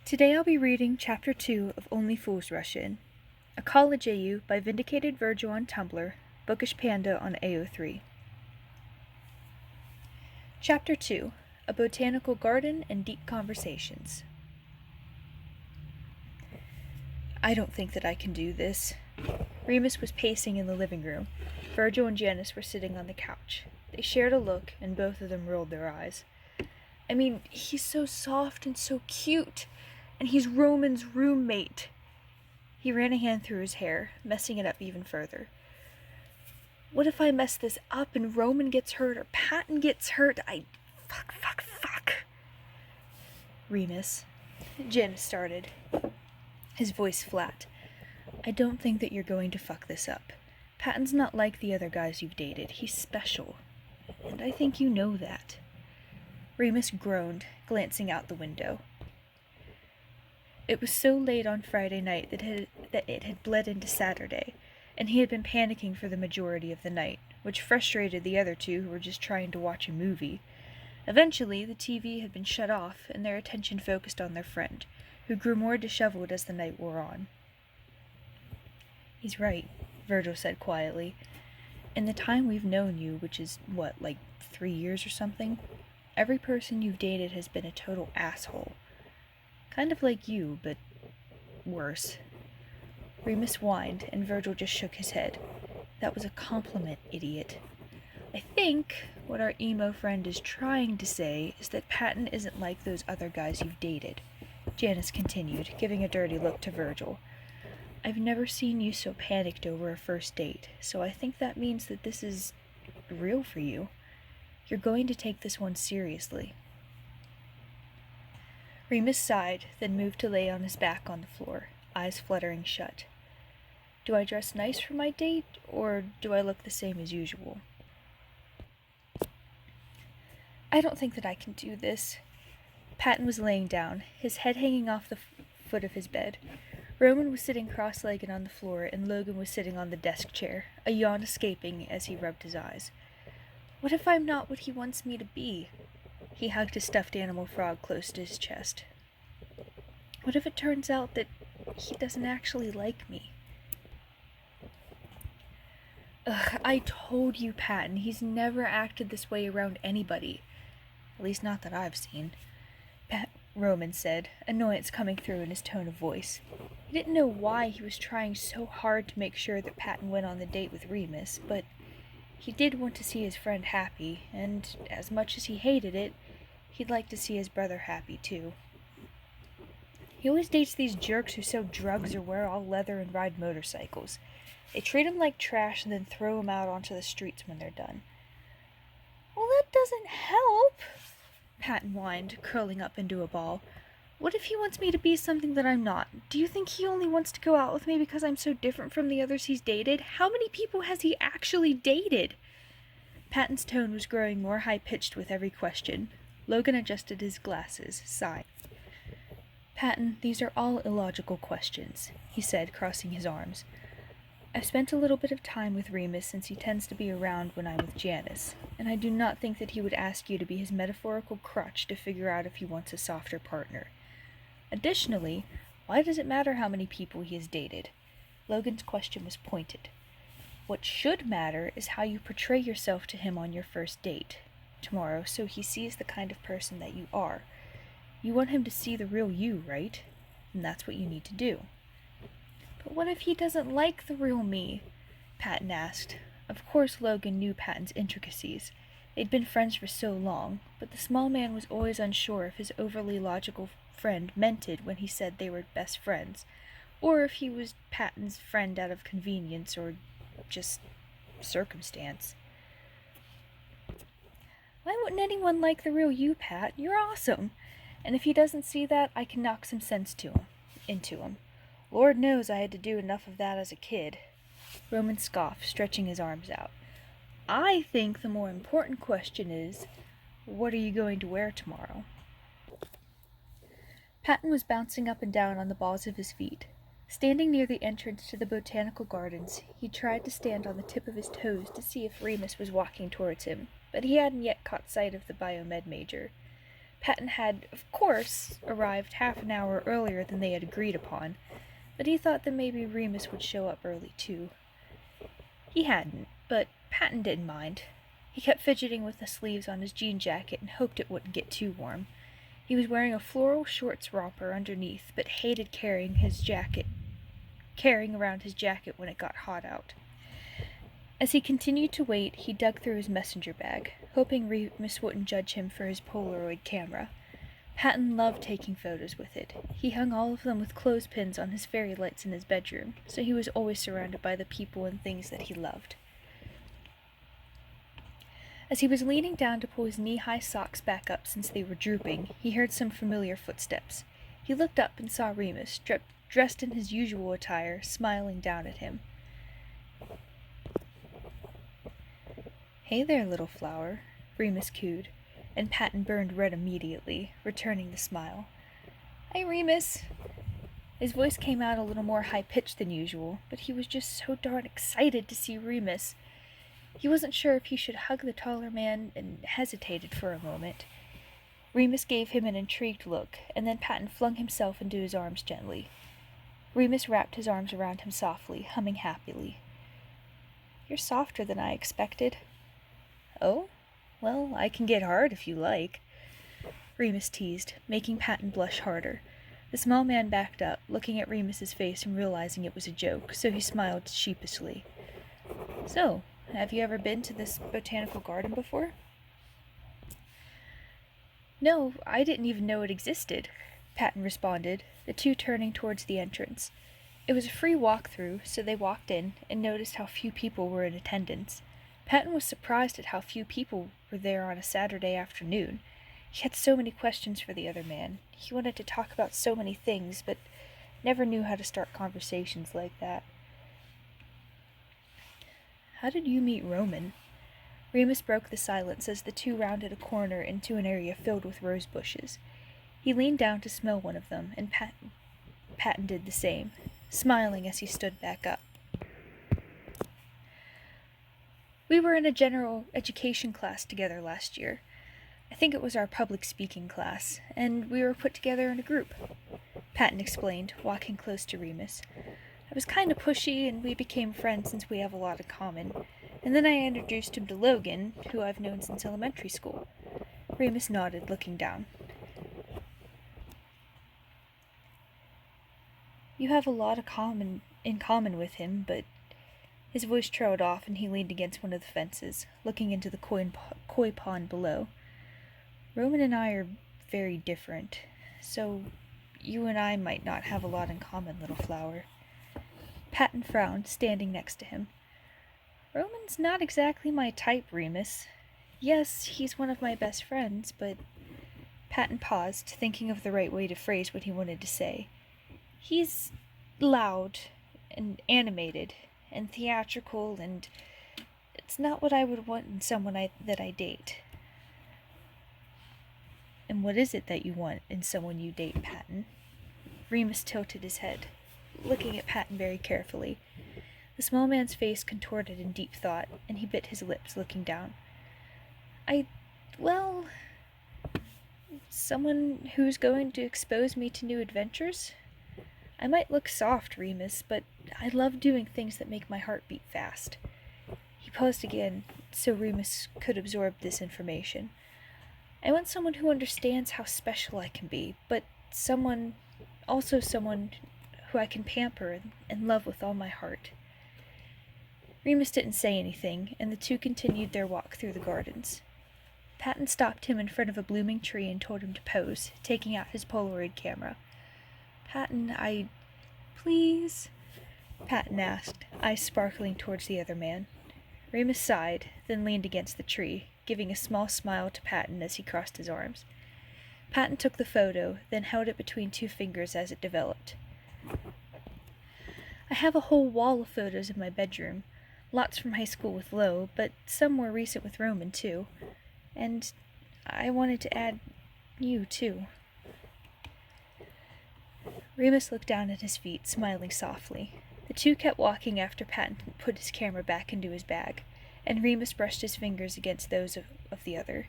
Today I'll be reading Chapter 2 of Only Fools Rush In, a college AU by Vindicated Virgil on Tumblr, bookishpanda on AO3. Chapter 2, A Botanical Garden and Deep Conversations. I don't think that I can do this. Remus was pacing in the living room. Virgil and Janice were sitting on the couch. They shared a look, and both of them rolled their eyes. I mean, he's so soft and so cute, and he's Roman's roommate. He ran a hand through his hair, messing it up even further. What if I mess this up and Roman gets hurt or Patton gets hurt? Fuck. Remus. Janice started, his voice flat. I don't think that you're going to fuck this up. Patton's not like the other guys you've dated. He's special. And I think you know that. Remus groaned, glancing out the window. It was so late on Friday night that it had bled into Saturday, and he had been panicking for the majority of the night, which frustrated the other two who were just trying to watch a movie. Eventually, the TV had been shut off, and their attention focused on their friend, who grew more disheveled as the night wore on. He's right, Virgil said quietly. In the time we've known you, which is, 3 years or something, every person you've dated has been a total asshole. Kind of like you, but worse. Remus whined, and Virgil just shook his head. That was a compliment, idiot. I think what our emo friend is trying to say is that Patton isn't like those other guys you've dated. Janice continued, giving a dirty look to Virgil. I've never seen you so panicked over a first date, so I think that means that this is real for you. You're going to take this one seriously. Remus sighed, then moved to lay on his back on the floor, eyes fluttering shut. Do I dress nice for my date, or do I look the same as usual? I don't think that I can do this. Patton was laying down, his head hanging off the foot of his bed. Roman was sitting cross-legged on the floor, and Logan was sitting on the desk chair, a yawn escaping as he rubbed his eyes. What if I'm not what he wants me to be? He hugged his stuffed animal frog close to his chest. What if it turns out that he doesn't actually like me? Ugh, I told you, Patton, he's never acted this way around anybody. At least not that I've seen. Roman said, annoyance coming through in his tone of voice. He didn't know why he was trying so hard to make sure that Patton went on the date with Remus, but he did want to see his friend happy, and as much as he hated it, he'd like to see his brother happy too. He always dates these jerks who sell drugs or wear all leather and ride motorcycles. They treat him like trash and then throw him out onto the streets when they're done. Well, that doesn't help, Patton whined, curling up into a ball. What if he wants me to be something that I'm not? Do you think he only wants to go out with me because I'm so different from the others he's dated? How many people has he actually dated? Patton's tone was growing more high-pitched with every question. Logan adjusted his glasses, sighing. Patton, these are all illogical questions, he said, crossing his arms. I've spent a little bit of time with Remus since he tends to be around when I'm with Janice, and I do not think that he would ask you to be his metaphorical crutch to figure out if he wants a softer partner. Additionally, why does it matter how many people he has dated? Logan's question was pointed. What should matter is how you portray yourself to him on your first date tomorrow, so he sees the kind of person that you are. You want him to see the real you, right? And that's what you need to do. But what if he doesn't like the real me? Patton asked. Of course Logan knew Patton's intricacies. They'd been friends for so long, but the small man was always unsure if his overly logical friend meant it when he said they were best friends, or if he was Patton's friend out of convenience or just circumstance. Why wouldn't anyone like the real you, Pat? You're awesome. And if he doesn't see that, I can knock some sense into him. Lord knows I had to do enough of that as a kid. Roman scoffed, stretching his arms out. I think the more important question is, what are you going to wear tomorrow? Patton was bouncing up and down on the balls of his feet. Standing near the entrance to the botanical gardens, he tried to stand on the tip of his toes to see if Remus was walking towards him, but he hadn't yet caught sight of the biomed major. Patton had, of course, arrived half an hour earlier than they had agreed upon, but he thought that maybe Remus would show up early too. He hadn't, but Patton didn't mind. He kept fidgeting with the sleeves on his jean jacket and hoped it wouldn't get too warm. He was wearing a floral shorts romper underneath, but hated carrying around his jacket when it got hot out. As he continued to wait, he dug through his messenger bag, hoping Remus wouldn't judge him for his Polaroid camera. Patton loved taking photos with it. He hung all of them with clothespins on his fairy lights in his bedroom, so he was always surrounded by the people and things that he loved. As he was leaning down to pull his knee-high socks back up since they were drooping, he heard some familiar footsteps. He looked up and saw Remus, dressed in his usual attire, smiling down at him. "Hey there, little flower," Remus cooed, and Patton burned red immediately, returning the smile. "Hi, Remus." His voice came out a little more high-pitched than usual, but he was just so darn excited to see Remus. He wasn't sure if he should hug the taller man and hesitated for a moment. Remus gave him an intrigued look, and then Patton flung himself into his arms gently. Remus wrapped his arms around him softly, humming happily. "You're softer than I expected." "Oh? Well, I can get hard if you like," Remus teased, making Patton blush harder. The small man backed up, looking at Remus's face and realizing it was a joke, so he smiled sheepishly. "So, have you ever been to this botanical garden before?" "No, I didn't even know it existed," Patton responded, the two turning towards the entrance. It was a free walk-through, so they walked in and noticed how few people were in attendance. Patton was surprised at how few people were there on a Saturday afternoon. He had so many questions for the other man. He wanted to talk about so many things, but never knew how to start conversations like that. "How did you meet Roman?" Remus broke the silence as the two rounded a corner into an area filled with rose bushes. He leaned down to smell one of them, and Patton did the same, smiling as he stood back up. "We were in a general education class together last year. I think it was our public speaking class, and we were put together in a group," Patton explained, walking close to Remus. "I was kind of pushy, and we became friends since we have a lot in common. And then I introduced him to Logan, who I've known since elementary school." Remus nodded, looking down. "You have a lot in common with him, but..." His voice trailed off, and he leaned against one of the fences, looking into the koi pond below. "Roman and I are very different, so you and I might not have a lot in common, little flower." Patton frowned, standing next to him. "Roman's not exactly my type, Remus. Yes, he's one of my best friends, but..." Patton paused, thinking of the right way to phrase what he wanted to say. "He's loud and animated and theatrical, and it's not what I would want in someone that I date." "And what is it that you want in someone you date, Patton?" Remus tilted his head, looking at Patton very carefully. The small man's face contorted in deep thought, and he bit his lips, looking down. Well, someone who's going to expose me to new adventures? I might look soft, Remus, but I love doing things that make my heart beat fast." He paused again, so Remus could absorb this information. "I want someone who understands how special I can be, but someone who I can pamper and love with all my heart." Remus didn't say anything, and the two continued their walk through the gardens. Patton stopped him in front of a blooming tree and told him to pose, taking out his Polaroid camera. "Patton, please?" Patton asked, eyes sparkling towards the other man. Remus sighed, then leaned against the tree, giving a small smile to Patton as he crossed his arms. Patton took the photo, then held it between two fingers as it developed. "I have a whole wall of photos in my bedroom. Lots from high school with Lo, but some more recent with Roman, too. And I wanted to add you, too." Remus looked down at his feet, smiling softly. The two kept walking after Patton put his camera back into his bag, and Remus brushed his fingers against those of the other.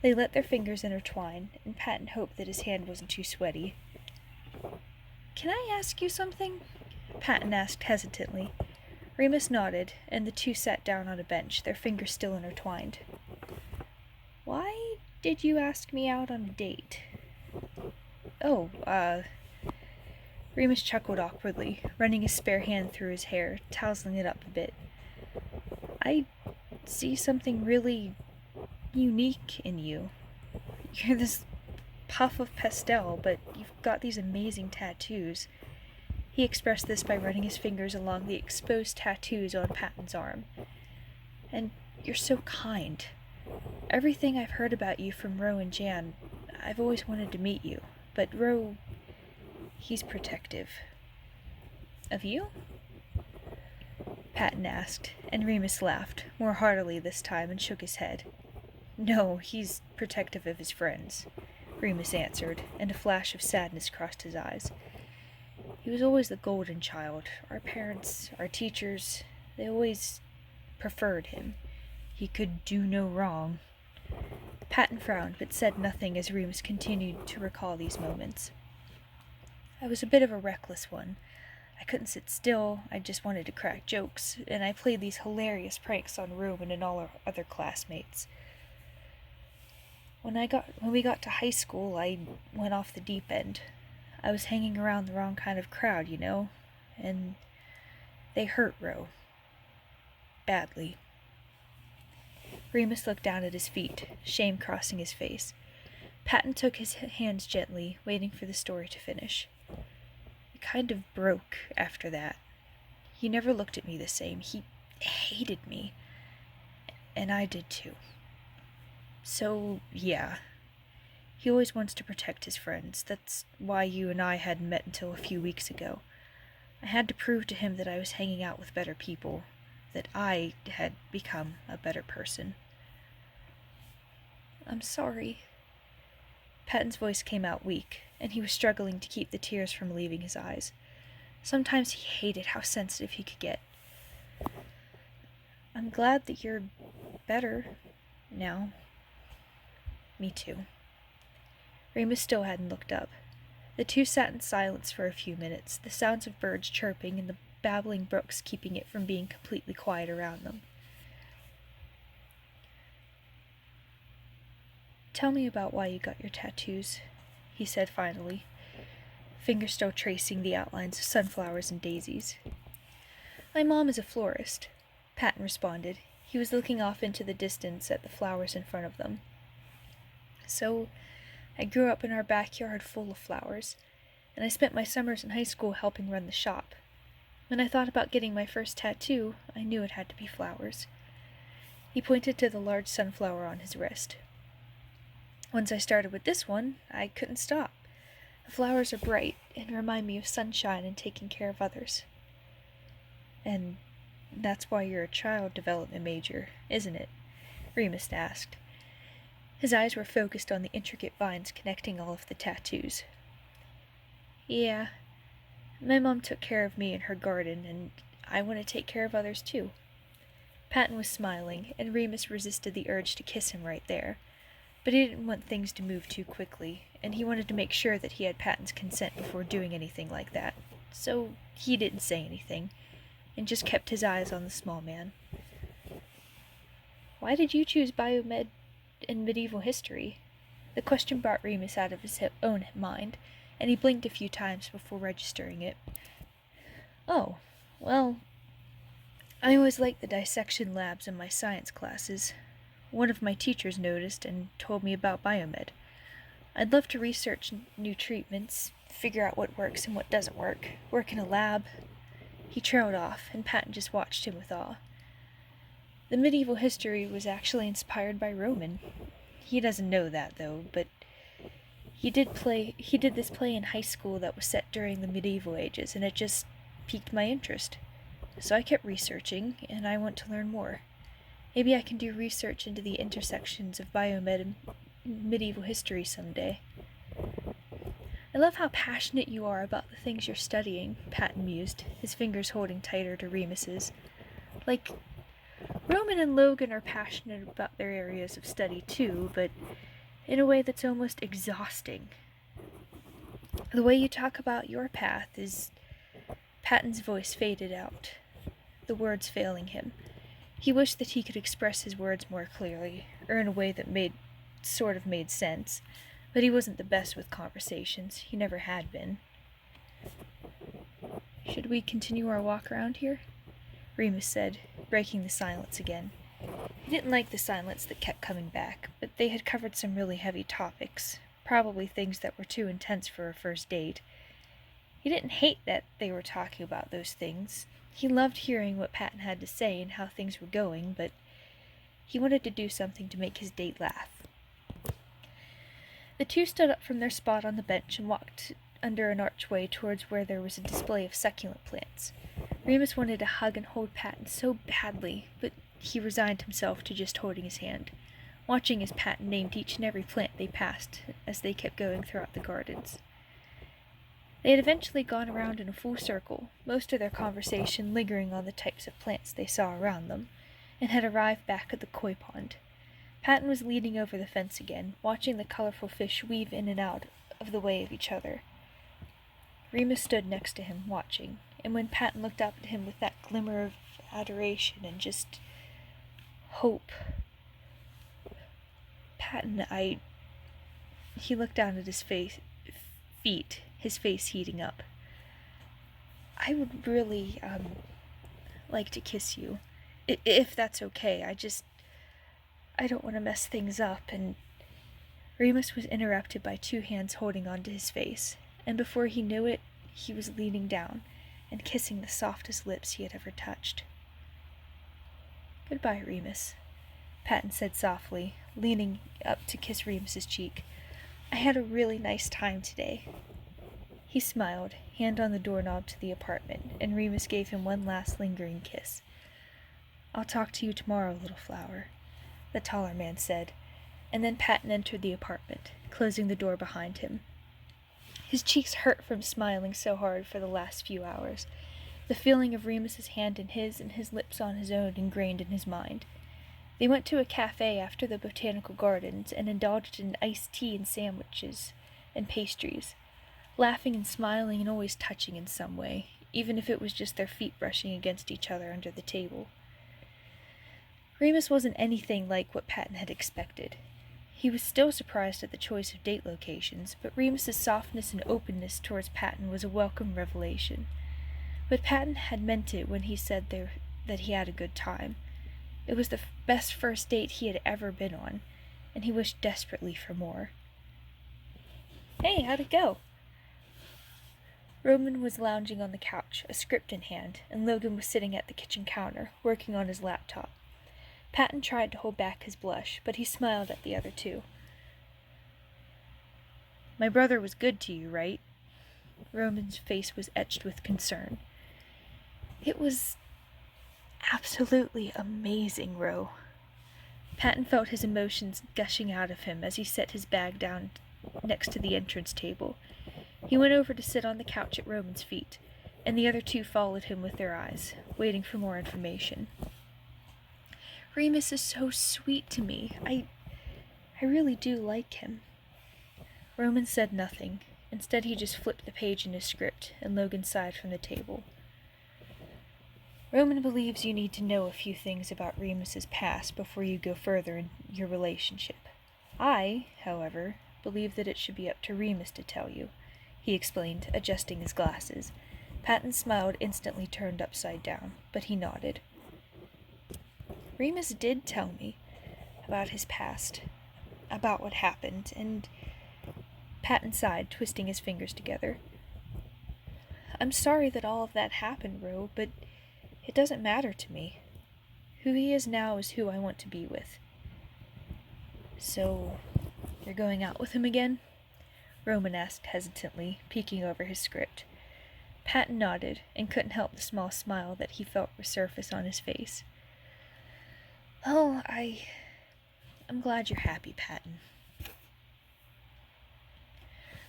They let their fingers intertwine, and Patton hoped that his hand wasn't too sweaty. "Can I ask you something?" Patton asked hesitantly. Remus nodded, and the two sat down on a bench, their fingers still intertwined. "Why did you ask me out on a date?" "Oh, Remus chuckled awkwardly, running his spare hand through his hair, tousling it up a bit. "I see something really unique in you. You're this puff of pastel, but you've got these amazing tattoos." He expressed this by running his fingers along the exposed tattoos on Patton's arm. "And you're so kind. Everything I've heard about you from Ro and Jan, I've always wanted to meet you, but Ro, he's protective." "Of you?" Patton asked, and Remus laughed, more heartily this time, and shook his head. "No, he's protective of his friends," Remus answered, and a flash of sadness crossed his eyes. "He was always the golden child. Our parents, our teachers, they always preferred him. He could do no wrong." Patton frowned, but said nothing as Remus continued to recall these moments. "I was a bit of a reckless one. I couldn't sit still, I just wanted to crack jokes, and I played these hilarious pranks on Roman and all our other classmates. When we got to high school, I went off the deep end. I was hanging around the wrong kind of crowd, you know, and they hurt Ro. Badly." Remus looked down at his feet, shame crossing his face. Patton took his hands gently, waiting for the story to finish. "It kind of broke after that. He never looked at me the same. He hated me. And I did too. So, yeah. He always wants to protect his friends. That's why you and I hadn't met until a few weeks ago. I had to prove to him that I was hanging out with better people, that I had become a better person." "I'm sorry." Patton's voice came out weak, and he was struggling to keep the tears from leaving his eyes. Sometimes he hated how sensitive he could get. "I'm glad that you're better now." "Me too." Remus still hadn't looked up. The two sat in silence for a few minutes, the sounds of birds chirping and the babbling brooks keeping it from being completely quiet around them. "Tell me about why you got your tattoos," he said finally, fingers still tracing the outlines of sunflowers and daisies. "My mom is a florist," Patton responded. He was looking off into the distance at the flowers in front of them. "So, I grew up in our backyard full of flowers, and I spent my summers in high school helping run the shop. When I thought about getting my first tattoo, I knew it had to be flowers." He pointed to the large sunflower on his wrist. "Once I started with this one, I couldn't stop. The flowers are bright and remind me of sunshine and taking care of others." "And that's why you're a child development major, isn't it?" Remus asked. His eyes were focused on the intricate vines connecting all of the tattoos. "Yeah. My mom took care of me in her garden, and I want to take care of others too." Patton was smiling, and Remus resisted the urge to kiss him right there. But he didn't want things to move too quickly, and he wanted to make sure that he had Patton's consent before doing anything like that. So he didn't say anything, and just kept his eyes on the small man. "Why did you choose biomed and medieval history?" The question brought Remus out of his own mind, and he blinked a few times before registering it. "Oh, well, I always liked the dissection labs in my science classes. One of my teachers noticed and told me about biomed. I'd love to research new treatments, figure out what works and what doesn't work in a lab." He trailed off, and Patton just watched him with awe. "The medieval history was actually inspired by Roman. He doesn't know that, though, but he did this play in high school that was set during the medieval ages, and it just piqued my interest. So I kept researching, and I want to learn more. Maybe I can do research into the intersections of biomed and medieval history someday." "I love how passionate you are about the things you're studying," Patton mused, his fingers holding tighter to Remus's. "Like, Roman and Logan are passionate about their areas of study too, but in a way that's almost exhausting. The way you talk about your path is... Patton's voice faded out, the words failing him. He wished that he could express his words more clearly, or in a way that made sense, but he wasn't the best with conversations. He never had been. "Should we continue our walk around here?" Remus said, breaking the silence again. He didn't like the silence that kept coming back, but they had covered some really heavy topics, probably things that were too intense for a first date. He didn't hate that they were talking about those things. He loved hearing what Patton had to say and how things were going, but he wanted to do something to make his date laugh. The two stood up from their spot on the bench and walked under an archway towards where there was a display of succulent plants. Remus wanted to hug and hold Patton so badly, but he resigned himself to just holding his hand, watching as Patton named each and every plant they passed as they kept going throughout the gardens. They had eventually gone around in a full circle, most of their conversation lingering on the types of plants they saw around them, and had arrived back at the koi pond. Patton was leaning over the fence again, watching the colorful fish weave in and out of the way of each other. Remus stood next to him, watching, and when Patton looked up at him with that glimmer of adoration and just hope, "Patton, He looked down at his feet, his face heating up. "I would really, like to kiss you. If that's okay. I don't want to mess things up," and Remus was interrupted by two hands holding onto his face, and before he knew it, he was leaning down and kissing the softest lips he had ever touched. "Goodbye, Remus," Patton said softly, leaning up to kiss Remus's cheek. "I had a really nice time today." He smiled, hand on the doorknob to the apartment, and Remus gave him one last lingering kiss. "I'll talk to you tomorrow, little flower," the taller man said, and then Patton entered the apartment, closing the door behind him. His cheeks hurt from smiling so hard for the last few hours, the feeling of Remus's hand in his and his lips on his own ingrained in his mind. They went to a cafe after the botanical gardens and indulged in iced tea and sandwiches and pastries, laughing and smiling and always touching in some way, even if it was just their feet brushing against each other under the table. Remus wasn't anything like what Patton had expected. He was still surprised at the choice of date locations, but Remus's softness and openness towards Patton was a welcome revelation. But Patton had meant it when he said that he had a good time. It was the best first date he had ever been on, and he wished desperately for more. "Hey, how'd it go?" Roman was lounging on the couch, a script in hand, and Logan was sitting at the kitchen counter, working on his laptop. Patton tried to hold back his blush, but he smiled at the other two. "My brother was good to you, right?" Roman's face was etched with concern. "It was absolutely amazing, Ro." Patton felt his emotions gushing out of him as he set his bag down next to the entrance table. He went over to sit on the couch at Roman's feet, and the other two followed him with their eyes, waiting for more information. "Remus is so sweet to me. I really do like him." Roman said nothing. Instead, he just flipped the page in his script, and Logan sighed from the table. "Roman believes you need to know a few things about Remus's past before you go further in your relationship. I, however, believe that it should be up to Remus to tell you," he explained, adjusting his glasses. Patton's smile instantly turned upside down, but he nodded. "Remus did tell me about his past, about what happened, and..." Patton sighed, twisting his fingers together. "I'm sorry that all of that happened, Ro, but it doesn't matter to me. Who he is now is who I want to be with." "So, you're going out with him again?" Roman asked hesitantly, peeking over his script. Patton nodded, and couldn't help the small smile that he felt resurface on his face. "Oh, I'm glad you're happy, Patton."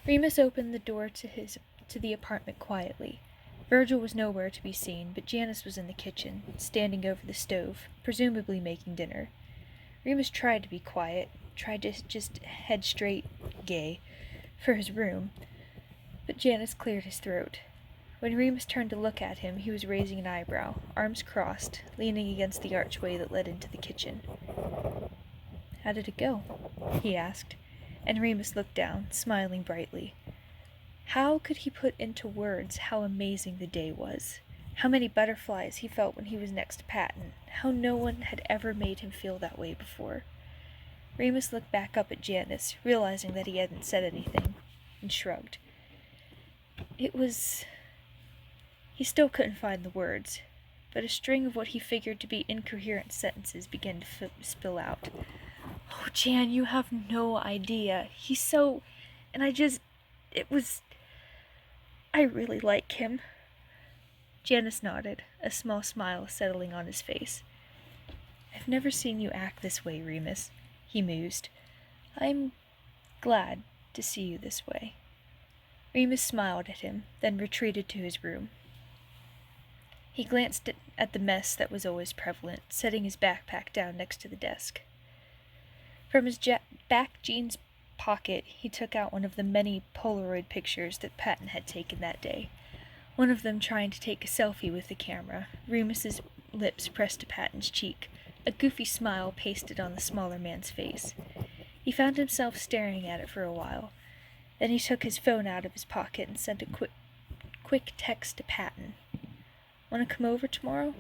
Remus opened the door to the apartment quietly. Virgil was nowhere to be seen, but Janice was in the kitchen, standing over the stove, presumably making dinner. Remus tried to be quiet, tried to just head straight, gay, for his room, but Janice cleared his throat. When Remus turned to look at him, he was raising an eyebrow, arms crossed, leaning against the archway that led into the kitchen. "How did it go?" he asked, and Remus looked down, smiling brightly. How could he put into words how amazing the day was? How many butterflies he felt when he was next to Patton? How no one had ever made him feel that way before? Remus looked back up at Janice, realizing that he hadn't said anything, and shrugged. It was... He still couldn't find the words, but a string of what he figured to be incoherent sentences began to spill out. "Oh, Jan, you have no idea. He's so... And it was... I really like him." Janice nodded, a small smile settling on his face. "I've never seen you act this way, Remus," he mused. "I'm glad to see you this way." Remus smiled at him, then retreated to his room. He glanced at the mess that was always prevalent, setting his backpack down next to the desk. From his back jeans pocket, he took out one of the many Polaroid pictures that Patton had taken that day, one of them trying to take a selfie with the camera, Remus's lips pressed to Patton's cheek, a goofy smile pasted on the smaller man's face. He found himself staring at it for a while. Then he took his phone out of his pocket and sent a quick text to Patton. "Want to come over tomorrow?"